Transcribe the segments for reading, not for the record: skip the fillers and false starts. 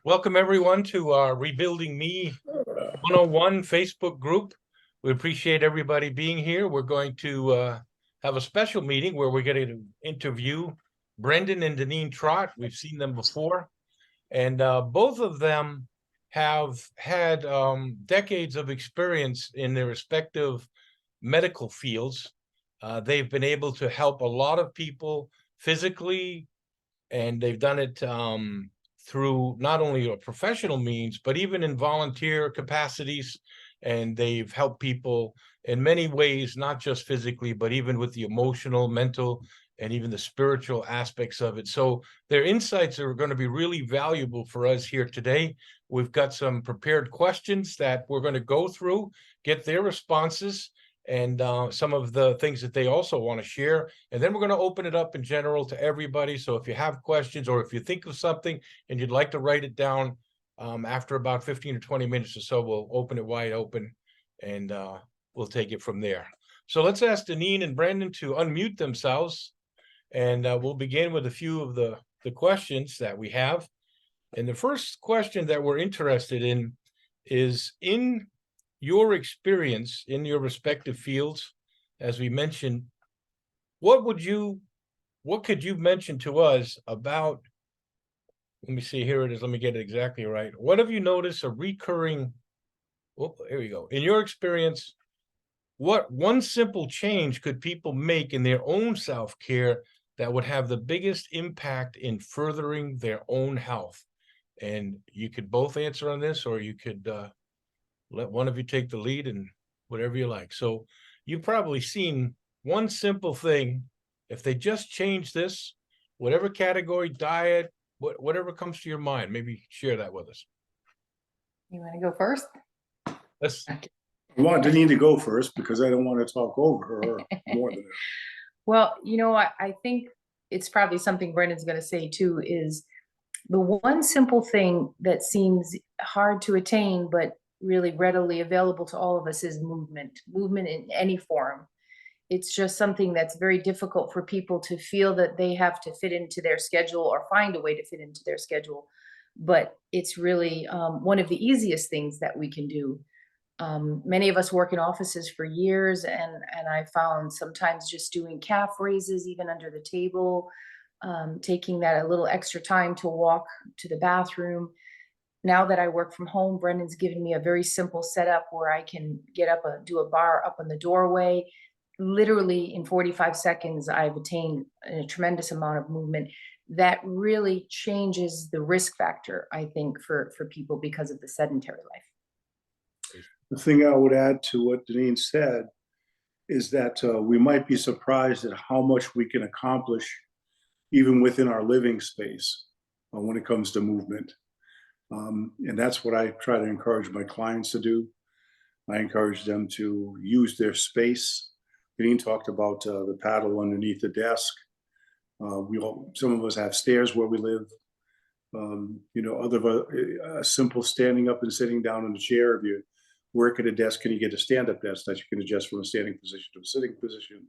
Welcome everyone to our Rebuilding Me 101 Facebook group. We appreciate everybody being here. We're going to have a special meeting where we're going to interview Brendan and Danean Trott. We've seen them before, and both of them have had decades of experience in their respective medical fields. They've been able to help a lot of people physically, and they've done it through not only a professional means, but even in volunteer capacities. And they've helped people in many ways, not just physically, but even with the emotional, mental, and even the spiritual aspects of it. So their insights are going to be really valuable for us here today. We've got some prepared questions that we're going to go through, get their responses, and some of the things that they also want to share. And then we're going to open it up in general to everybody. So if you have questions or if you think of something and you'd like to write it down, after about 15 or 20 minutes or so, we'll open it wide open and we'll take it from there. So let's ask Danean and Brendan to unmute themselves, and we'll begin with a few of the questions that we have. And the first question that we're interested in is, in your experience in your respective fields, as we mentioned, what could you mention to us about, let me see, here it is, let me get it exactly right. What have you noticed a recurring, oh, here we go. In your experience, what one simple change could people make in their own self-care that would have the biggest impact in furthering their own health? And you could both answer on this, or you could let one of you take the lead, and whatever you like. So you've probably seen one simple thing. If they just change this, whatever category, diet, whatever comes to your mind, maybe share that with us. You want to go first? Let's. I want Danean to go first because I don't want to talk over her more than that. Well, I think it's probably something Brendan's going to say too, is the one simple thing that seems hard to attain, but really readily available to all of us, is movement in any form. It's just something that's very difficult for people to feel that they have to fit into their schedule or find a way to fit into their schedule. But it's really one of the easiest things that we can do. Many of us work in offices for years, and I found sometimes just doing calf raises, even under the table, taking that a little extra time to walk to the bathroom. Now that I work from home, Brendan's given me a very simple setup where I can get up, do a bar up in the doorway. Literally in 45 seconds, I've attained a tremendous amount of movement that really changes the risk factor, I think, for people because of the sedentary life. The thing I would add to what Danean said is that we might be surprised at how much we can accomplish even within our living space when it comes to movement. And that's what I try to encourage my clients to do. I encourage them to use their space. Danean talked about the paddle underneath the desk. Some of us have stairs where we live. A simple standing up and sitting down in a chair. If you work at a desk, can you get a stand-up desk that you can adjust from a standing position to a sitting position?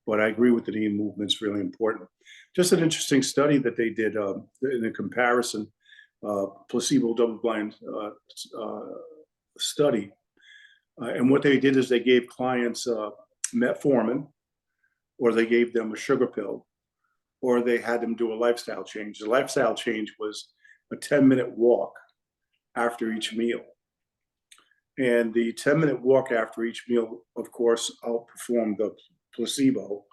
But I agree with Danean, movement's really important. Just an interesting study that they did in a comparison, placebo double-blind study. And what they did is they gave clients metformin, or they gave them a sugar pill, or they had them do a lifestyle change. The lifestyle change was a 10-minute walk after each meal. And the 10-minute walk after each meal, of course, outperformed the placebo,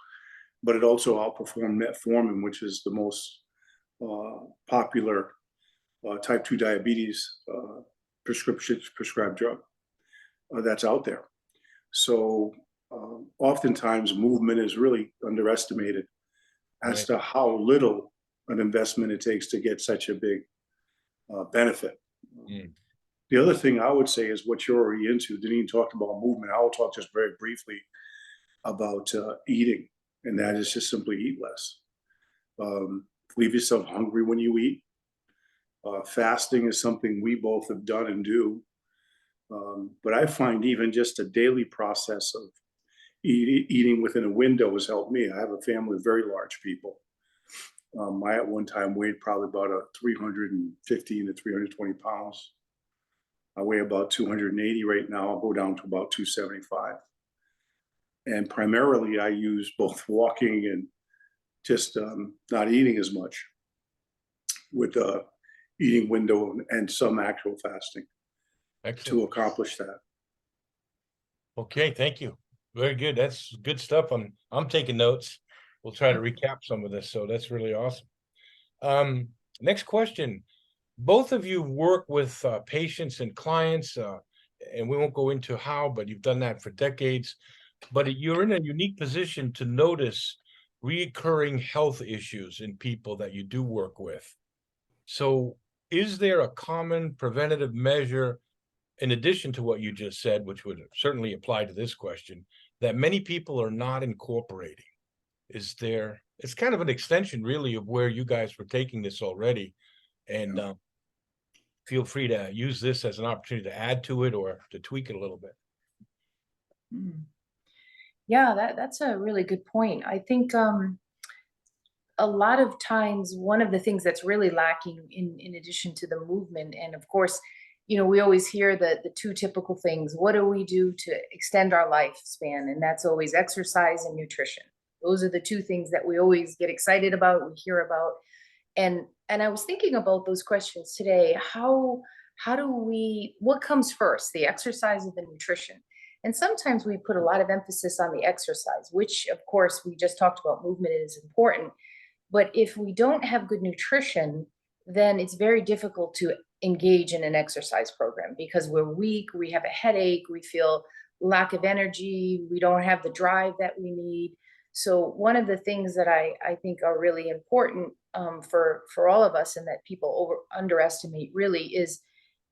but it also outperformed metformin, which is the most popular type 2 diabetes prescribed drug that's out there. So oftentimes movement is really underestimated as to how little an investment it takes to get such a big benefit. The other thing I would say is what you're already into. Danean talked about movement. I will talk just very briefly about eating, and that is just simply eat less. Leave yourself hungry when you eat. Fasting is something we both have done and do. But I find even just a daily process of eating within a window has helped me. I have a family of very large people. I at one time weighed probably about 315 to 320 pounds. I weigh about 280 right now. I'll go down to about 275. And primarily I use both walking and just not eating as much, with eating window and some actual fasting Excellent. to accomplish that. Okay, thank you. Very good. That's good stuff. I'm taking notes. We'll try to recap some of this. So that's really awesome. Next question. Both of you work with patients and clients, and we won't go into how, but you've done that for decades. But you're in a unique position to notice recurring health issues in people that you do work with. So is there a common preventative measure, in addition to what you just said, which would certainly apply to this question, that many people are not incorporating? Is there, it's kind of an extension really of where you guys were taking this already. And feel free to use this as an opportunity to add to it or to tweak it a little bit. Yeah, that's a really good point. I think a lot of times one of the things that's really lacking in addition to the movement, and of course, you know, we always hear the two typical things. What do we do to extend our lifespan? And that's always exercise and nutrition. Those are the two things that we always get excited about, we hear about. And I was thinking about those questions today. How do we, what comes first, the exercise or the nutrition? And sometimes we put a lot of emphasis on the exercise, which of course we just talked about, movement is important. But if we don't have good nutrition, then it's very difficult to engage in an exercise program because we're weak, we have a headache, we feel lack of energy, we don't have the drive that we need. So one of the things that I think are really important for all of us, and that people underestimate really, is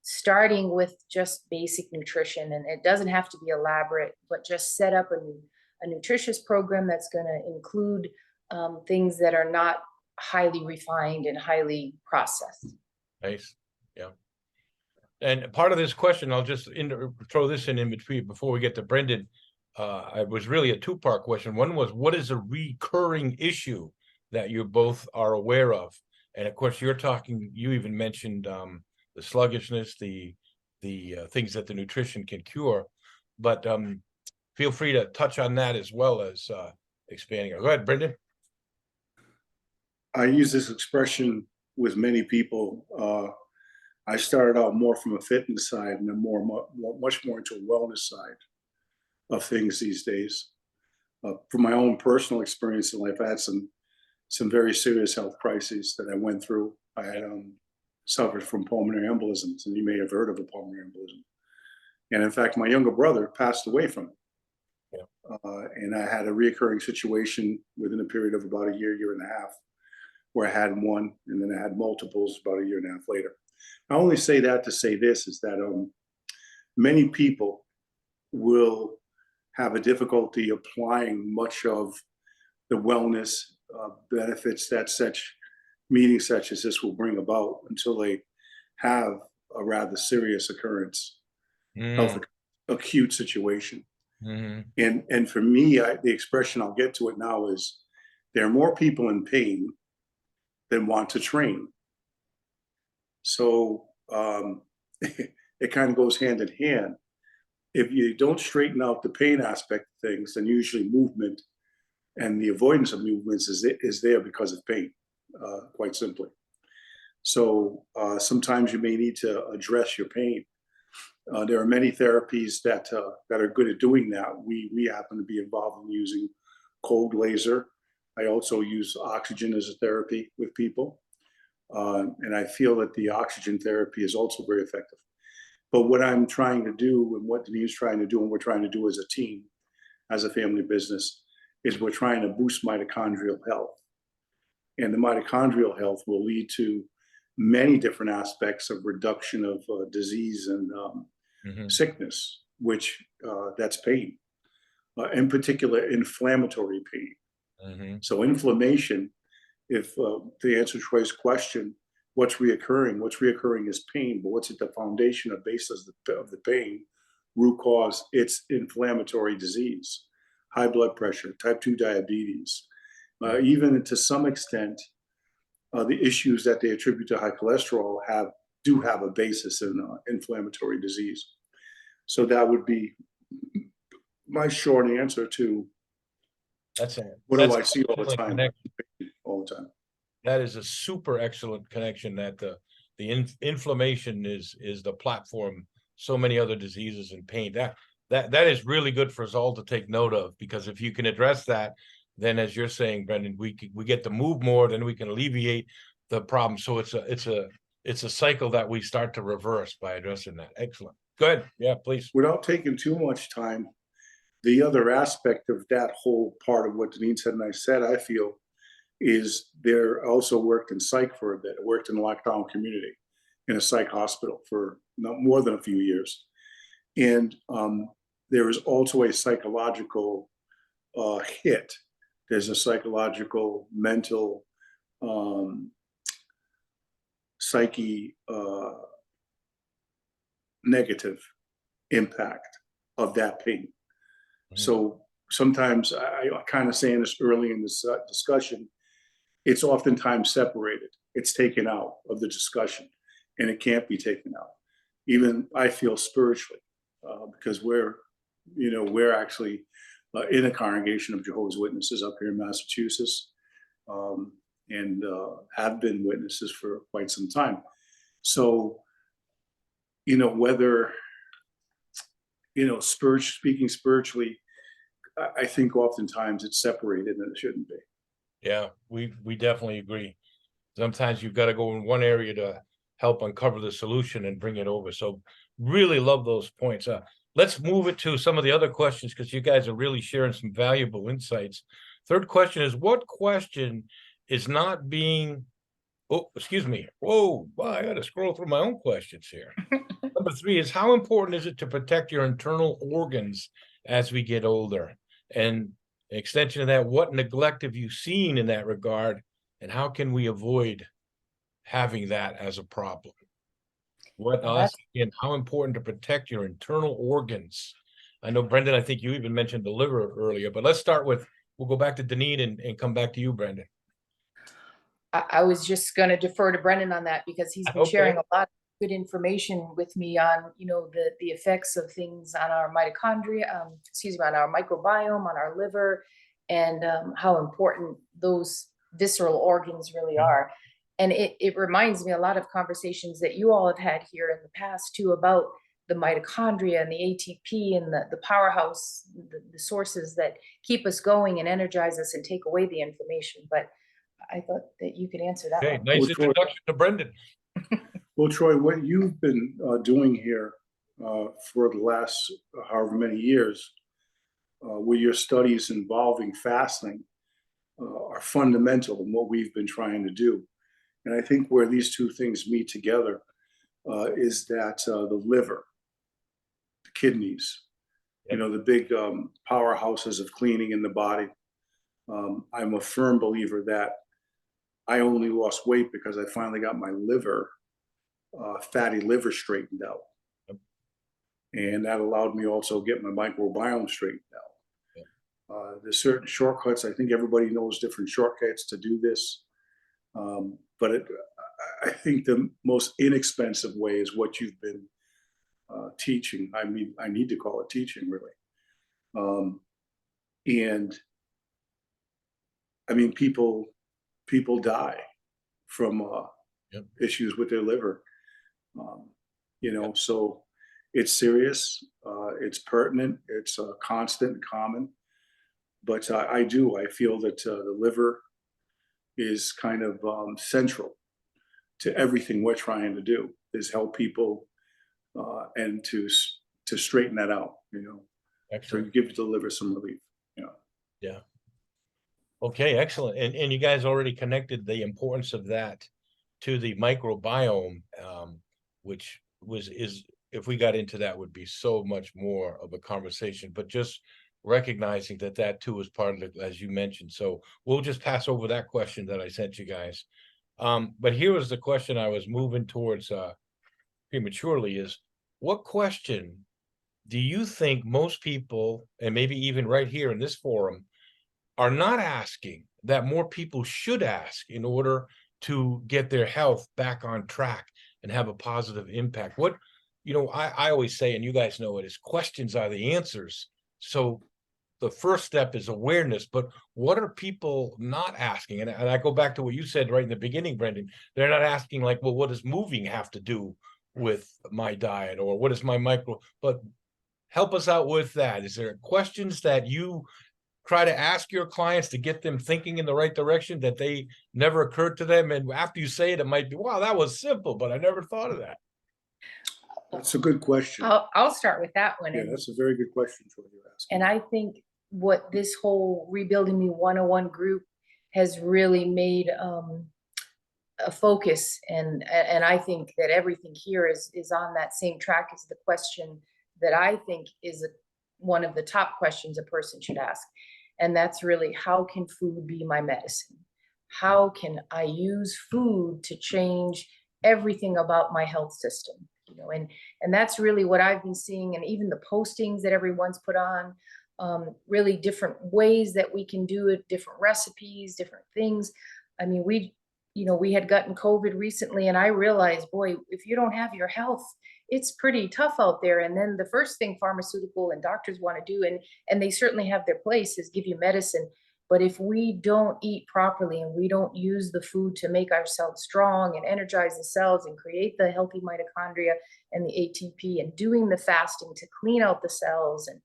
starting with just basic nutrition. And it doesn't have to be elaborate, but just set up a nutritious program that's going to include things that are not highly refined and highly processed. Nice. Yeah. And part of this question, I'll just throw this in between before we get to Brendan. It was really a two-part question. One was, what is a recurring issue that you both are aware of? And of course, you're talking, you even mentioned the sluggishness, the things that the nutrition can cure. But feel free to touch on that as well as expanding. Go ahead, Brendan. I use this expression with many people. I started out more from a fitness side and then much more into a wellness side of things these days. From my own personal experience in life, I had some very serious health crises that I went through. I had suffered from pulmonary embolisms, and you may have heard of a pulmonary embolism. And in fact, my younger brother passed away from it. Yeah. And I had a reoccurring situation within a period of about a year and a half, where I had one, and then I had multiples about a year and a half later. I only say that to say this, is that many people will have a difficulty applying much of the wellness benefits that such meetings such as this will bring about until they have a rather serious occurrence, health acute situation. And for me, the expression, I'll get to it now, is there are more people in pain than want to train. So it kind of goes hand in hand. If you don't straighten out the pain aspect of things, then usually movement and the avoidance of movements is there because of pain, quite simply. So sometimes you may need to address your pain. There are many therapies that are good at doing that. We happen to be involved in using cold laser. I also use oxygen as a therapy with people. And I feel that the oxygen therapy is also very effective. But what I'm trying to do, and what Danean's trying to do, and we're trying to do as a team, as a family business, is we're trying to boost mitochondrial health. And the mitochondrial health will lead to many different aspects of reduction of disease and sickness, which that's pain, in particular inflammatory pain. So inflammation, if to answer Troy's question, what's reoccurring? What's reoccurring is pain, but what's at the foundation of basis of the pain, root cause? It's inflammatory disease, high blood pressure, type 2 diabetes, even to some extent, the issues that they attribute to high cholesterol do have a basis in inflammatory disease. So that would be my short answer to That's what do that's I see all the excellent time? connection. All the time. That is a super excellent connection, that the inflammation is the platform so many other diseases and pain. That is really good for us all to take note of, because if you can address that, then as you're saying, Brendan, we get to move more, then we can alleviate the problem. So it's a cycle that we start to reverse by addressing that. Excellent. Go ahead. Yeah, please. Without taking too much time, the other aspect of that whole part of what Danean said and I said, I feel, is there also worked in psych for a bit. I worked in a lockdown community in a psych hospital for not more than a few years. And there is also a psychological hit. There's a psychological, mental, psyche negative impact of that pain. So sometimes I kind of saying this early in this discussion, it's oftentimes separated. It's taken out of the discussion, and it can't be taken out. Even I feel spiritually, because we're actually in a congregation of Jehovah's Witnesses up here in Massachusetts, and have been witnesses for quite some time. So, whether, speaking spiritually, I think oftentimes it's separated and it shouldn't be. Yeah, we definitely agree. Sometimes you've got to go in one area to help uncover the solution and bring it over. So really love those points. Let's move it to some of the other questions, because you guys are really sharing some valuable insights. Third question is, what question is not being, oh, excuse me. Whoa, wow, I got to scroll through my own questions here. Number 3 is, how important is it to protect your internal organs as we get older? And extension of that, what neglect have you seen in that regard, and how can we avoid having that as a problem? Again, how important to protect your internal organs? I know, Brendan, I think you even mentioned the liver earlier, but let's start with, we'll go back to Danean and come back to you, Brendan. I was just going to defer to Brendan on that, because he's been sharing a lot of good information with me on, the effects of things on our mitochondria, on our microbiome, on our liver, and how important those visceral organs really are. And it reminds me a lot of conversations that you all have had here in the past too, about the mitochondria and the ATP and the powerhouse, the sources that keep us going and energize us and take away the inflammation. But I thought that you could answer that. Okay, nice introduction to Brendan. Well, Troy, what you've been doing here for the last however many years, with your studies involving fasting, are fundamental in what we've been trying to do. And I think where these two things meet together is that the liver, the kidneys, the big powerhouses of cleaning in the body. I'm a firm believer that I only lost weight because I finally got my liver, fatty liver, straightened out. Yep. And that allowed me also get my microbiome straightened out. Yep. There's certain shortcuts. I think everybody knows different shortcuts to do this. But I think the most inexpensive way is what you've been teaching. I mean, I need to call it teaching, really. And I mean, people die from issues with their liver. So it's serious, it's pertinent, it's constant and common. But I feel that the liver is kind of central to everything we're trying to do, is help people and to straighten that out, to give the liver some relief. Yeah. Okay, excellent. And you guys already connected the importance of that to the microbiome, which is if we got into that, would be so much more of a conversation, but just recognizing that too is part of it, as you mentioned. So we'll just pass over that question that I sent you guys. But here was the question I was moving towards prematurely, is what question do you think most people, and maybe even right here in this forum, are not asking that more people should ask in order to get their health back on track and have a positive impact? What, I always say, and you guys know it, is questions are the answers. So the first step is awareness, but what are people not asking? And I go back to what you said right in the beginning, Brendan. They're not asking like, well, what does moving have to do with my diet, or what is my but help us out with that. Is there questions that you try to ask your clients to get them thinking in the right direction that they never occurred to them? And after you say it, it might be, wow, that was simple, but I never thought of that. That's a good question. I'll start with that one. Yeah, that's a very good question, Troy, you're asking. And I think what this whole Rebuilding Me 101 group has really made a focus, and I think that everything here is on that same track as the question that I think is one of the top questions a person should ask. And that's really, how can food be my medicine? How can I use food to change everything about my health system? And that's really what I've been seeing, and even the postings that everyone's put on, really different ways that we can do it, different recipes, different things. I mean, we had gotten COVID recently, and I realized, boy, if you don't have your health, it's pretty tough out there. And then the first thing pharmaceutical and doctors want to do, and they certainly have their place, is give you medicine. But if we don't eat properly and we don't use the food to make ourselves strong and energize the cells and create the healthy mitochondria and the ATP, and doing the fasting to clean out the cells and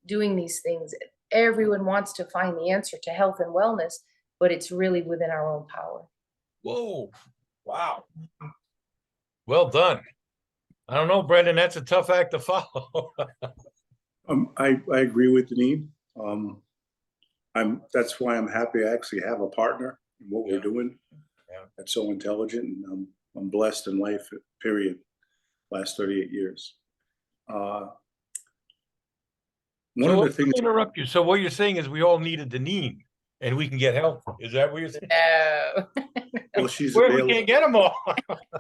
doing these things, everyone wants to find the answer to health and wellness, but it's really within our own power. Whoa. Wow. Well done. I don't know, Brendan, that's a tough act to follow. I agree with Danean. That's why I'm happy I actually have a partner in what we're doing. Yeah. That's so intelligent, and I'm blessed in life, period. Last 38 years. One of the things. Interrupt you. So what you're saying is we all need a Danean, and we can get help. Is that what you're saying? No. Well, she's Where available. we can't get them all.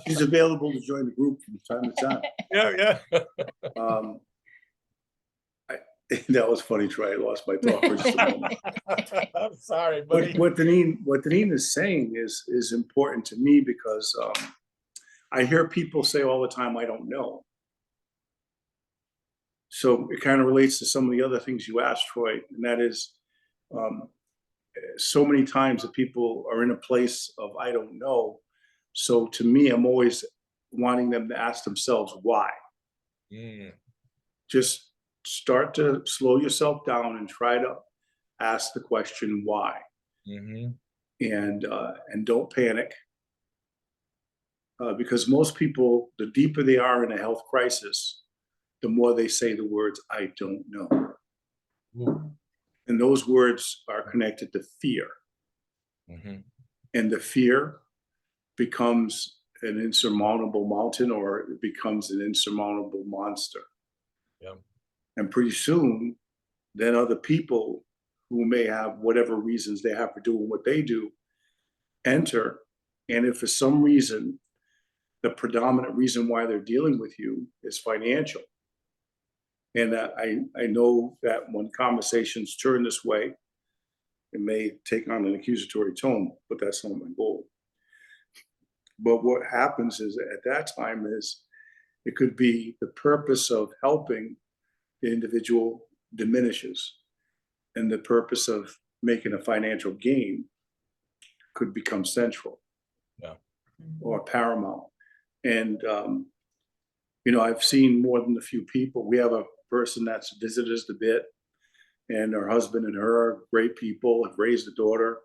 She's available to join the group from time to time. Yeah. That was funny, Troy. I lost my thought for just a moment. I'm sorry, buddy. What Danean is saying is important to me, because I hear people say all the time, I don't know. So it kind of relates to some of the other things you asked, Troy, and that is, so many times that people are in a place of I don't know. So to me, I'm always wanting them to ask themselves why. Just start to slow yourself down and try to ask the question why. And don't panic, because most people, the deeper they are in a health crisis, the more they say the words I don't know. And those words are connected to fear. And the fear becomes an insurmountable mountain, or it becomes an insurmountable monster. And pretty soon, then other people who may have whatever reasons they have for doing what they do enter. And if for some reason, the predominant reason why they're dealing with you is financial, and that I know that when conversations turn this way, it may take on an accusatory tone, but that's not my goal. But what happens is at that time is it could be the purpose of helping the individual diminishes, and the purpose of making a financial gain could become central or paramount. And, I've seen more than a few people. We have a person that's visited us a bit, and her husband and her are great people, have raised a daughter,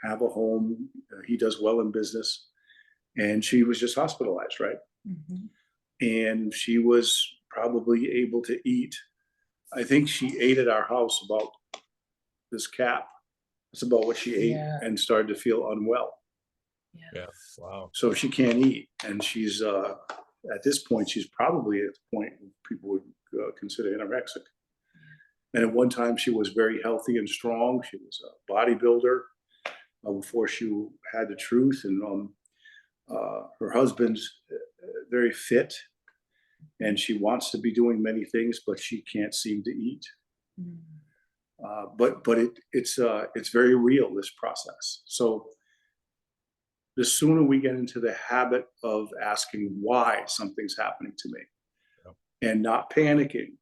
have a home. He does well in business. And she was just hospitalized, right? And she was probably able to eat. I think she ate at our house about this cap. That's about what she ate, and started to feel unwell. Yeah. Wow. So she can't eat. And she's, at this point, she's probably at the point people would consider anorexic. And at one time she was very healthy and strong. She was a bodybuilder before she had the truth. And her husband's very fit, and she wants to be doing many things, but she can't seem to eat. But it's very real, this process. So the sooner we get into the habit of asking why something's happening to me and not panicking,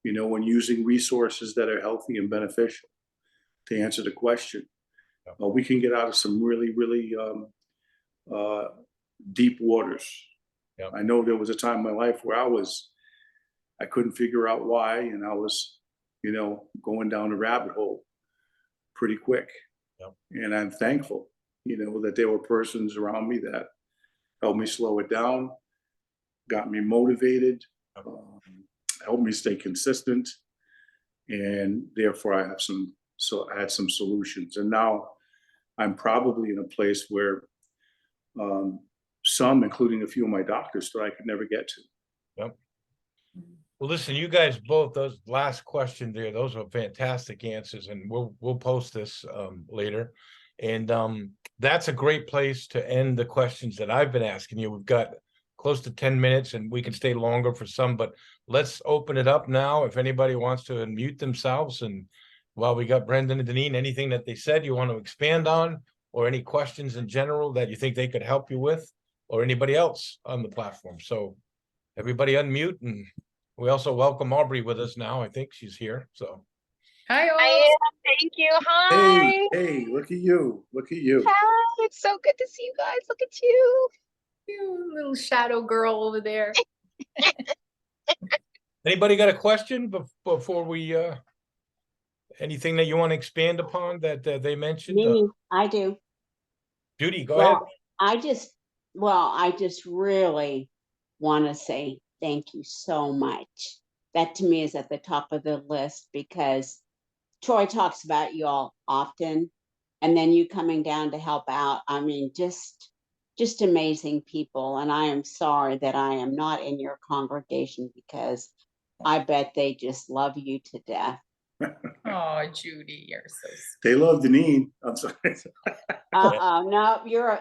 you know, when using resources that are healthy and beneficial to answer the question, we can get out of some really, really deep waters. I know there was a time in my life where I couldn't figure out why, and I was, you know, going down a rabbit hole pretty quick. And I'm thankful, you know, that there were persons around me that helped me slow it down, got me motivated, helped me stay consistent, and therefore I had some solutions. And now I'm probably in a place where some, including a few of my doctors, thought I could never get to. Well, listen, you guys both, those last question there, those are fantastic answers, and we'll post this later. And that's a great place to end the questions that I've been asking you. We've got close to 10 minutes and we can stay longer for some, but let's open it up now. If anybody wants to unmute themselves, and while we got Brendan and Danean, anything that they said you want to expand on, or any questions in general that you think they could help you with, or anybody else on the platform. So everybody unmute, and we also welcome Aubrey with us now. I think she's here. So Hi, all. I am. Thank you. Hi. Hey, look at you. Look at you. Hi. It's so good to see you guys. Look at you. You little shadow girl over there. anybody got a question before we anything that you want to expand upon that they mentioned? Me, I do. Judy, go ahead. I just really want to say thank you so much. That to me is at the top of the list, because Troy talks about you all often, and then you coming down to help out. I mean, just amazing people. And I am sorry that I am not in your congregation, because I bet they just love you to death. Oh, Judy, you're so sweet. They love Danean. I'm sorry. No, you're a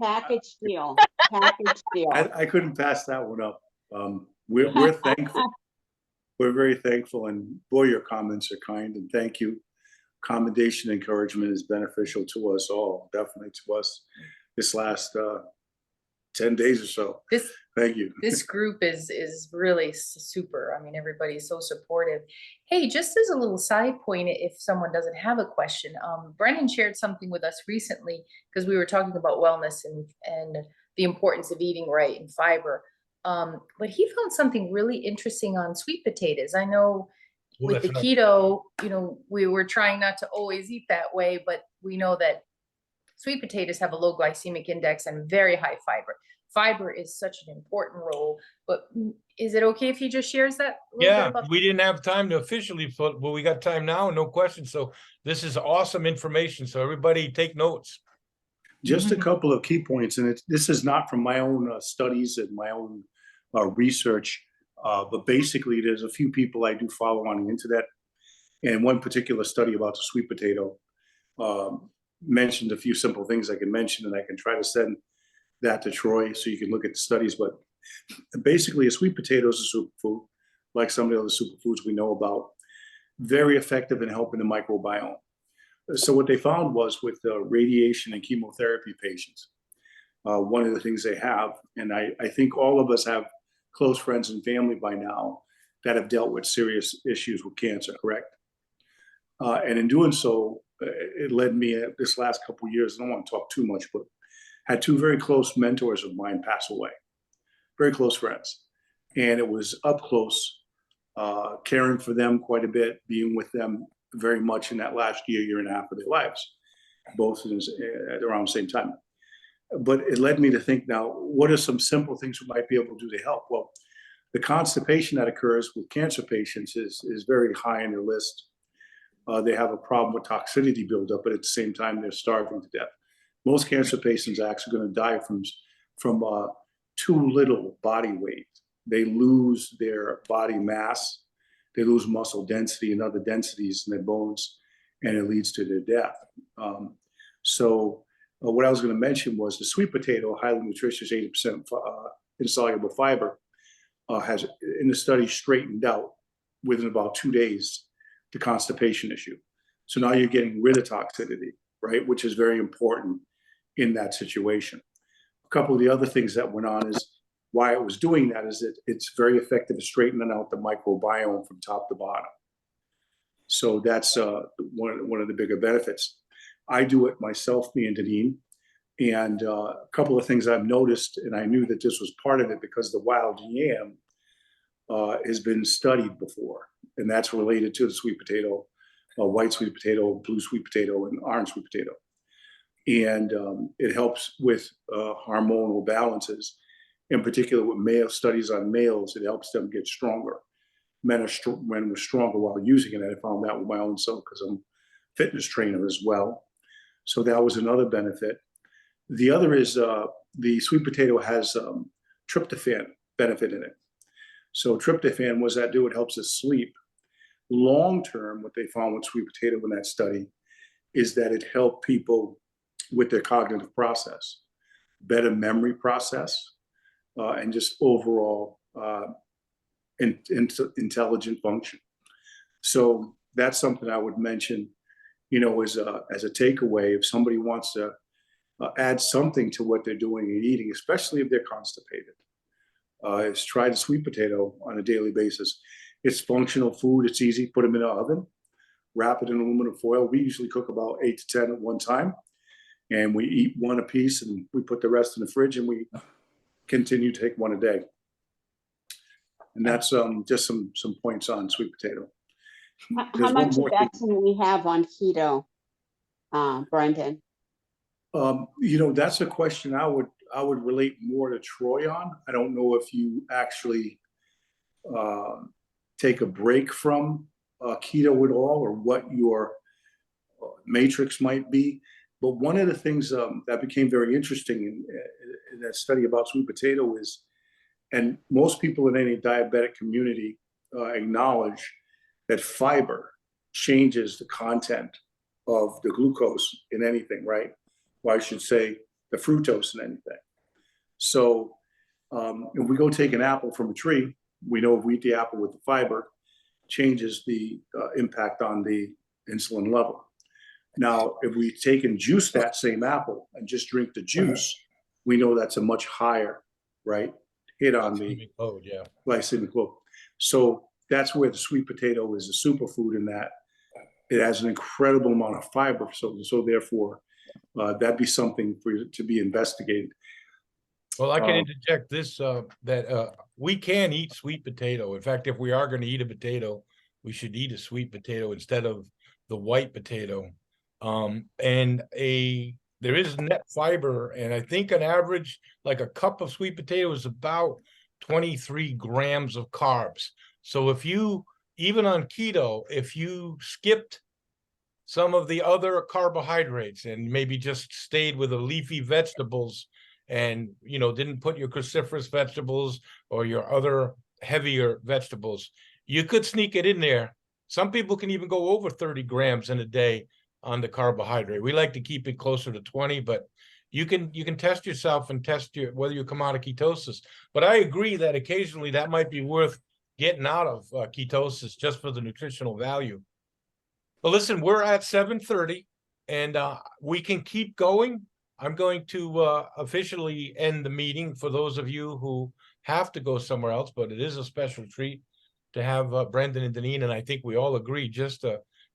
package deal. Package deal. I couldn't pass that one up. We're thankful. We're very thankful, and boy, your comments are kind, and thank you. Commendation, encouragement is beneficial to us all, definitely to us this last 10 days or so. Thank you. This group is really super. I mean, everybody's so supportive. Hey, just as a little side point, if someone doesn't have a question, Brennan shared something with us recently, because we were talking about wellness and the importance of eating right and fiber. But he found something really interesting on sweet potatoes. I know with the keto, you know, we were trying not to always eat that way, but we know that sweet potatoes have a low glycemic index and very high fiber. Fiber is such an important role, but is it okay if he just shares that? Yeah, we didn't have time to officially, but we got time now, no questions. So this is awesome information. So everybody take notes. Just a couple of key points, and this is not from my own studies and my own research, but basically there's a few people I do follow on the internet, and one particular study about the sweet potato mentioned a few simple things I can mention, and I can try to send that to Troy so you can look at the studies. But basically, a sweet potato is a superfood, like some of the other superfoods we know about, very effective in helping the microbiome. So what they found was with radiation and chemotherapy patients, one of the things they have, and I think all of us have close friends and family by now that have dealt with serious issues with cancer, correct? And in doing so, it led me this last couple of years, I don't want to talk too much, but had two very close mentors of mine pass away, very close friends. And it was up close, caring for them quite a bit, being with them very much in that last year and a half of their lives, both at around the same time. But it led me to think, now, what are some simple things we might be able to do to help? Well, the constipation that occurs with cancer patients is very high on their list. They have a problem with toxicity buildup, but at the same time, they're starving to death. Most cancer patients are actually going to die from too little body weight. They lose their body mass, they lose muscle density and other densities in their bones, and it leads to their death. What I was going to mention was the sweet potato, highly nutritious, 80% insoluble fiber, has in the study straightened out within about 2 days the constipation issue. So now you're getting rid of toxicity, right? Which is very important in that situation. A couple of the other things that went on is why it was doing that is that it's very effective at straightening out the microbiome from top to bottom. So that's one of the bigger benefits. I do it myself, me and Danean. And a couple of things I've noticed, and I knew that this was part of it because the wild yam has been studied before, and that's related to the sweet potato, white sweet potato, blue sweet potato, and orange sweet potato. And it helps with hormonal balances, in particular with male studies on males. It helps them get stronger. Men were stronger while using it. I found that with my own self because I'm a fitness trainer as well. So that was another benefit. The other is the sweet potato has tryptophan benefit in it. So tryptophan, what does that do? It helps us sleep. Long term, what they found with sweet potato in that study is that it helped people with their cognitive process, better memory process, and just overall intelligent function. So that's something I would mention, you know, as a takeaway. If somebody wants to add something to what they're doing and eating, especially if they're constipated, is try the sweet potato on a daily basis. It's functional food. It's easy. Put them in an oven, wrap it in aluminum foil. We usually cook about 8 to 10 at one time, and we eat one a piece, and we put the rest in the fridge, and we continue to take one a day. And that's just some points on sweet potato. How much investment we have on keto, Brendan? You know, that's a question I would relate more to Troy on. I don't know if you actually take a break from keto at all, or what your matrix might be. But one of the things that became very interesting in that study about sweet potato is, and most people in any diabetic community acknowledge that fiber changes the content of the glucose in anything, right? Or I should say the fructose in anything. So if we go take an apple from a tree, we know if we eat the apple with the fiber, changes the impact on the insulin level. Now, if we take and juice that same apple and just drink the juice, we know that's a much higher, right, hit on the glycemic load. So that's where the sweet potato is a superfood, in that it has an incredible amount of fiber. So therefore, that'd be something for you to be investigated. Well, I can interject this, that we can eat sweet potato. In fact, if we are going to eat a potato, we should eat a sweet potato instead of the white potato. And there is net fiber, and I think an average, like a cup of sweet potato is about 23 grams of carbs. So if you, even on keto, if you skipped some of the other carbohydrates and maybe just stayed with the leafy vegetables, and, you know, didn't put your cruciferous vegetables or your other heavier vegetables, you could sneak it in there. Some people can even go over 30 grams in a day on the carbohydrate. We like to keep it closer to 20, but you can test yourself and test whether you come out of ketosis. But I agree that occasionally that might be worth getting out of ketosis just for the nutritional value. But listen, we're at 7:30, and we can keep going. I'm going to officially end the meeting for those of you who have to go somewhere else, but it is a special treat to have Brendan and Danean, and I think we all agree just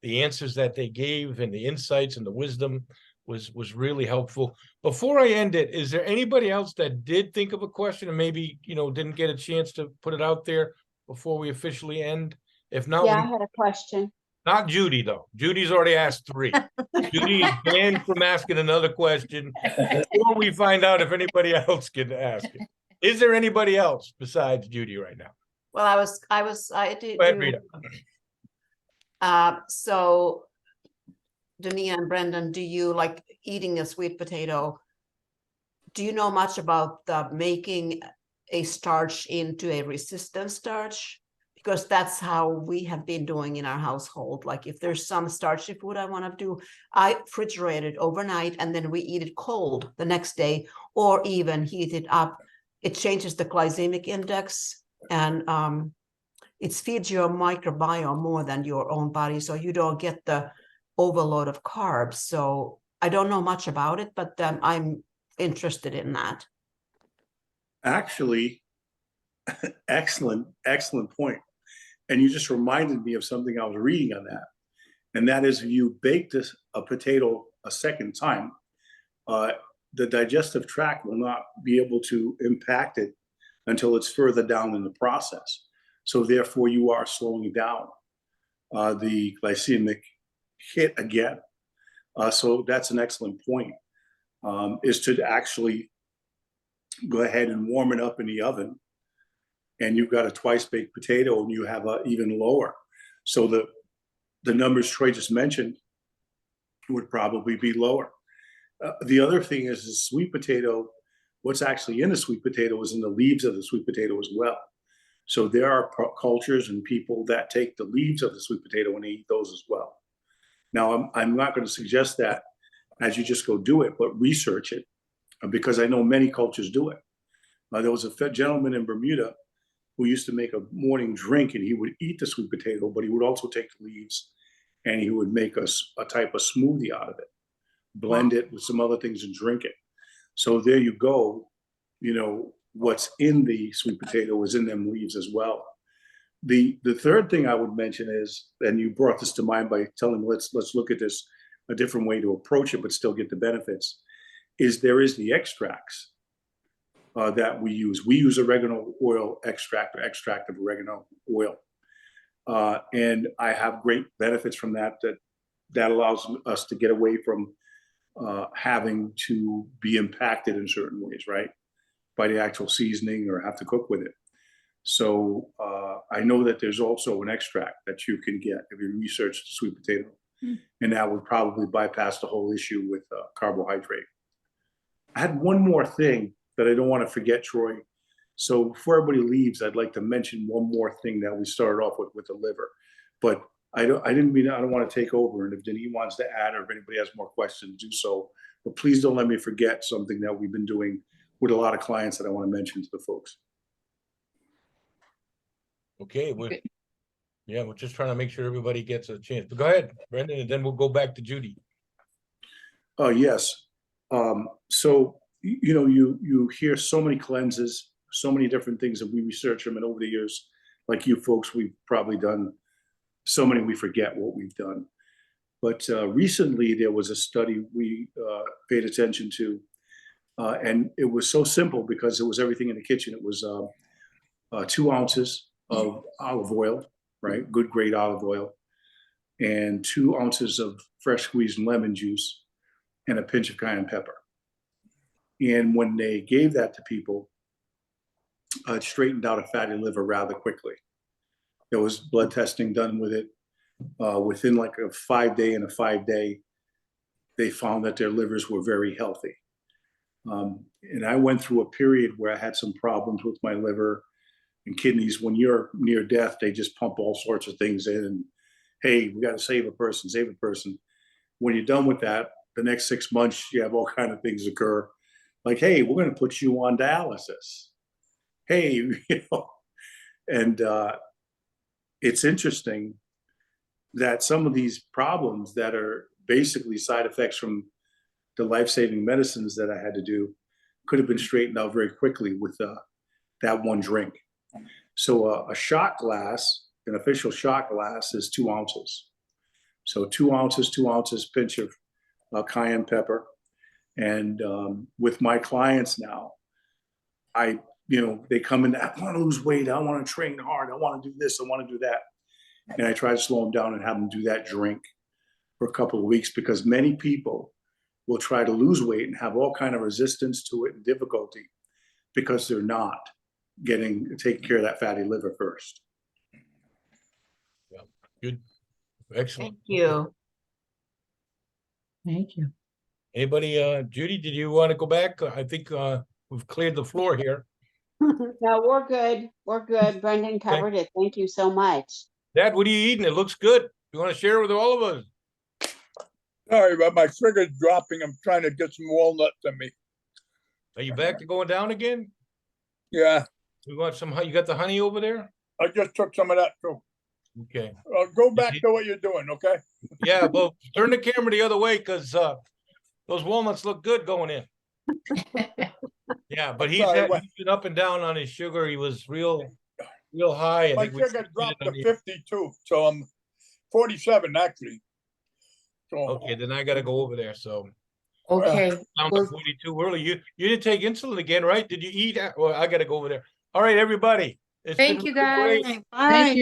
the answers that they gave and the insights and the wisdom was really helpful. Before I end it, is there anybody else that did think of a question and maybe, you know, didn't get a chance to put it out there before we officially end? If not, Yeah, I had a question. Not Judy, though. Judy's already asked 3. Judy is banned from asking another question before we find out if anybody else can ask it. Is there anybody else besides Judy right now? Well, I did. Go ahead, Rita. So, Danean and Brendan, do you like eating a sweet potato? Do you know much about making a starch into a resistant starch? Because that's how we have been doing in our household. Like if there's some starchy food I want to do, I refrigerate it overnight and then we eat it cold the next day, or even heat it up. It changes the glycemic index, and it feeds your microbiome more than your own body, so you don't get the overload of carbs. So I don't know much about it, but I'm interested in that. Actually, excellent point. And you just reminded me of something I was reading on that. And that is, if you bake a potato a second time, the digestive tract will not be able to impact it until it's further down in the process. So therefore, you are slowing down the glycemic hit again. So that's an excellent point, is to actually go ahead and warm it up in the oven. And you've got a twice baked potato and you have a even lower. So the numbers Troy just mentioned would probably be lower. The other thing is the sweet potato, what's actually in the sweet potato is in the leaves of the sweet potato as well. So there are cultures and people that take the leaves of the sweet potato and eat those as well. Now, I'm not going to suggest that as you just go do it, but research it, because I know many cultures do it. There was a gentleman in Bermuda who used to make a morning drink, and he would eat the sweet potato, but he would also take the leaves and he would make a type of smoothie out of it, blend it with some other things and drink it. So there you go. You know, what's in the sweet potato is in them leaves as well. The third thing I would mention is, and you brought this to mind by telling me, let's look at this a different way to approach it, but still get the benefits, is there is the extracts that we use. We use oregano oil extract, or extract of oregano oil. And I have great benefits from that allows us to get away from having to be impacted in certain ways, right? By the actual seasoning or have to cook with it. So I know that there's also an extract that you can get if you research the sweet potato. And that would probably bypass the whole issue with carbohydrate. I had one more thing that I don't want to forget, Troy. So before everybody leaves, I'd like to mention one more thing that we started off with the liver. But I don't want to take over. And if Danean wants to add, or if anybody has more questions, do so. But please don't let me forget something that we've been doing with a lot of clients that I want to mention to the folks. Okay, we're just trying to make sure everybody gets a chance. But go ahead, Brendan, and then we'll go back to Judy. Oh, yes. So, you know, you hear so many cleanses, so many different things that we research them. And over the years, like you folks, we've probably done so many, we forget what we've done. But recently there was a study we paid attention to, and it was so simple because it was everything in the kitchen. It was 2 ounces of olive oil, right? Good grade olive oil, and 2 ounces of fresh squeezed lemon juice, and a pinch of cayenne pepper. And when they gave that to people, it straightened out a fatty liver rather quickly. There was blood testing done with it. Within like a 5-day and a 5-day, they found that their livers were very healthy. And I went through a period where I had some problems with my liver and kidneys. When you're near death, they just pump all sorts of things in. And hey, we got to save a person, save a person. When you're done with that, the next 6 months, you have all kinds of things occur. Like, hey, we're going to put you on dialysis. Hey, you know, and it's interesting that some of these problems that are basically side effects from the life-saving medicines that I had to do could have been straightened out very quickly with that one drink. So a shot glass, an official shot glass, is 2 ounces. So 2 ounces, pinch of cayenne pepper. And with my clients now, they come in, I want to lose weight, I want to train hard, I want to do this, I want to do that. And I try to slow them down and have them do that drink for a couple of weeks, because many people will try to lose weight and have all kind of resistance to it and difficulty because they're not taking care of that fatty liver first. Yeah, good, excellent. Thank you. Thank you. Anybody, Judy, did you want to go back? I think we've cleared the floor here. No, we're good. We're good. Brendan covered it. Thank you so much. Dad, what are you eating? It looks good. You want to share with all of us? Sorry, but my sugar's dropping. I'm trying to get some walnuts in me. Are you back to going down again? Yeah, You want some? You got the honey over there? I just took some of that too. Okay. Go back to what you're doing, okay? Yeah, well, turn the camera the other way, because those walnuts look good going in. Yeah, but he's sorry, had, what? he's been up and down on his sugar. He was real high. I My think we sugar did dropped it to on the- 52, so I'm 47 actually. So, Okay, then I gotta go over there, so. Okay, Down to well, 42 early. You didn't take insulin again, right? Did you eat? Well, I gotta go over there. All right, everybody. It's thank been you, really great. guys. All right.